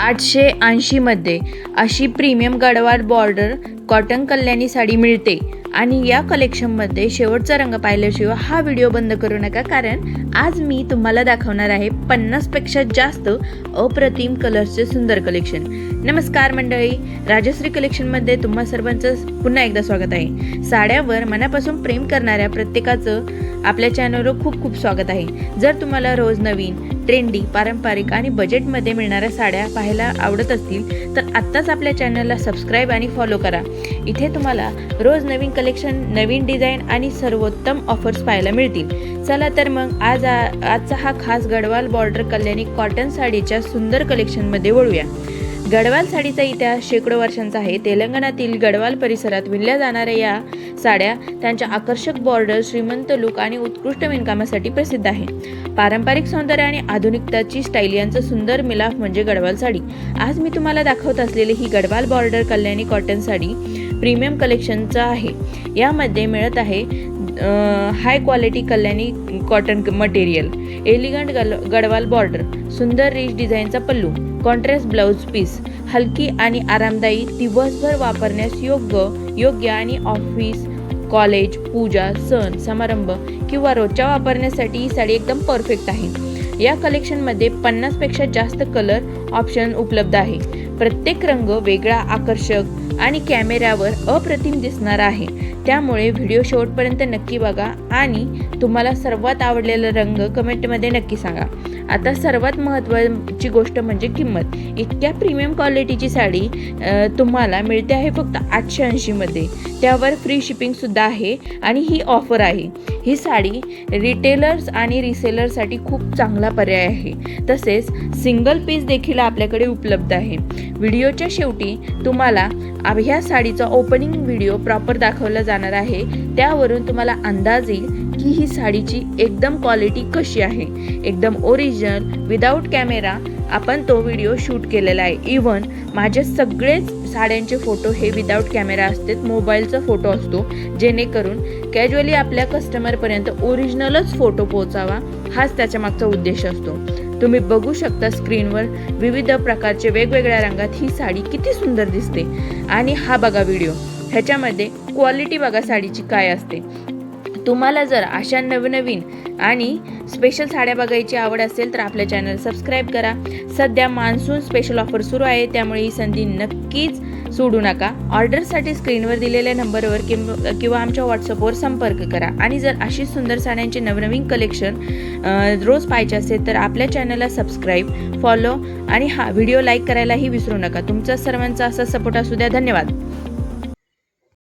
880 मध्ये अशी premium Gadwal border cotton Kalyani sari मिळते आणि या कलेक्शनमध्ये शेवटचा रंग पाहिल्याशिवाय हा व्हिडिओ बंद करू नका, कारण आज मी तुम्हाला दाखवणार आहे 50 पेक्षा जास्त अप्रतिम कलर्सचे सुंदर कलेक्शन। नमस्कार मंडळी, राजश्री कलेक्शनमध्ये तुम्हा सर्वांचं पुन्हा एकदा स्वागत आहे। साड्यावर मनापासून प्रेम करणाऱ्या प्रत्येकाचं आपल्या चॅनलवर खूप खूप स्वागत आहे। जर तुम्हाला रोज नवीन ट्रेंडी, पारंपरिक आणि बजेटमध्ये मिळणाऱ्या साड्या पाहायला आवडत असतील तर आत्ताच आपल्या चॅनलला सबस्क्राईब आणि फॉलो करा। इथे तुम्हाला रोज नवीन कलेक्शन, नवीन डिझाईन आणि सर्वोत्तम ऑफर्स पाहायला मिळतील। चला तर मग आजचा हा खास गडवाल बॉर्डर कल्याणी कॉटन साडीच्या सुंदर कलेक्शनमध्ये वळूया। गडवाल साडीचा इतिहास शेकडो वर्षांचा आहे। तेलंगणातील गडवाल परिसरात विणल्या जाणाऱ्या या साड्या त्यांच्या आकर्षक बॉर्डर, श्रीमंत लुक आणि उत्कृष्ट विणकामासाठी प्रसिद्ध आहे। पारंपरिक सौंदर्य आणि आधुनिकताची स्टाईल यांचा सुंदर मिलाफ म्हणजे गडवाल साडी। आज मी तुम्हाला दाखवत असलेली ही Gadwal border Kalyani cotton sari premium कलेक्शनचा आहे। यामध्ये मिळत आहे high quality Kalyani cotton material, elegant Gadwal border, सुंदर रिच डिझाईनचा पल्लू, कॉन्ट्रास्ट ब्लाउज पीस, हलकी आणि आरामदायी, दिवसभर वापरण्यास योग्य आणि ऑफिस, कॉलेज, पूजा, सण समारंभ किंवा रोजच्या वापरण्यासाठी ही साडी एकदम परफेक्ट आहे। या कलेक्शनमध्ये 50 पेक्षा जास्त कलर ऑप्शन उपलब्ध आहे। प्रत्येक रंग वेगळा, आकर्षक आणि कॅमेऱ्यावर अप्रतिम दिसणार आहे। त्यामुळे व्हिडिओ शेवटपर्यंत नक्की बघा आणि तुम्हाला सर्वात आवडलेला रंग कमेंटमध्ये नक्की सांगा। आता सर्वात महत्त्वाची गोष्ट म्हणजे किंमत। इतक्या प्रीमियम क्वालिटीची साडी तुम्हाला मिळते आहे फक्त 880 मध्ये। त्यावर फ्री शिपिंग सुद्धा आहे आणि ही ऑफर आहे। ही साडी रिटेलर्स आणि रिसेलरसाठी खूप चांगला पर्याय आहे। तसेच सिंगल पीस देखील आपल्याकडे उपलब्ध आहे। व्हिडिओच्या शेवटी तुम्हाला ह्या साडीचा ओपनिंग व्हिडिओ प्रॉपर दाखवला जाणार आहे। त्यावरून तुम्हाला अंदाज येईल की ही साडीची एकदम क्वालिटी कशी आहे। एकदम ओरिजिनल विदाऊट कॅमेरा आपण तो व्हिडिओ शूट केलेला आहे। इवन माझे सगळेच साड्यांचे फोटो हे विदाऊट कॅमेरा असतात, मोबाईलचा फोटो असतो, जेणेकरून कॅज्युअली आपल्या कस्टमरपर्यंत ओरिजिनलच फोटो पोहोचावा, हाच त्याच्या मागचा उद्देश असतो। तुम्ही बघू शकता स्क्रीनवर विविध प्रकारचे वेगवेगळ्या रंगात ही साडी किती सुंदर दिसते। आणि हा बघा व्हिडिओ, ह्याच्यामध्ये क्वालिटी बघा साडीची काय असते। तुम्हाला जर अशा नवनवीन आणि स्पेशल साड्या बघायची आवड असेल तर आपल्या चॅनल सबस्क्राईब करा। सध्या मान्सून स्पेशल ऑफर सुरू आहे, त्यामुळे ही संधी नक्कीच सोडू नका। ऑर्डरसाठी स्क्रीनवर दिलेल्या नंबरवर किंवा आमच्या व्हॉट्सअपवर संपर्क करा। आणि जर अशी सुंदर साड्यांचे नवनवीन कलेक्शन रोज पाहायचे असेल तर आपल्या चॅनलला सबस्क्राईब, फॉलो आणि हा व्हिडिओ लाईक करायलाही विसरू नका। तुमचा सर्वांचा असा सपोर्ट असू द्या। धन्यवाद।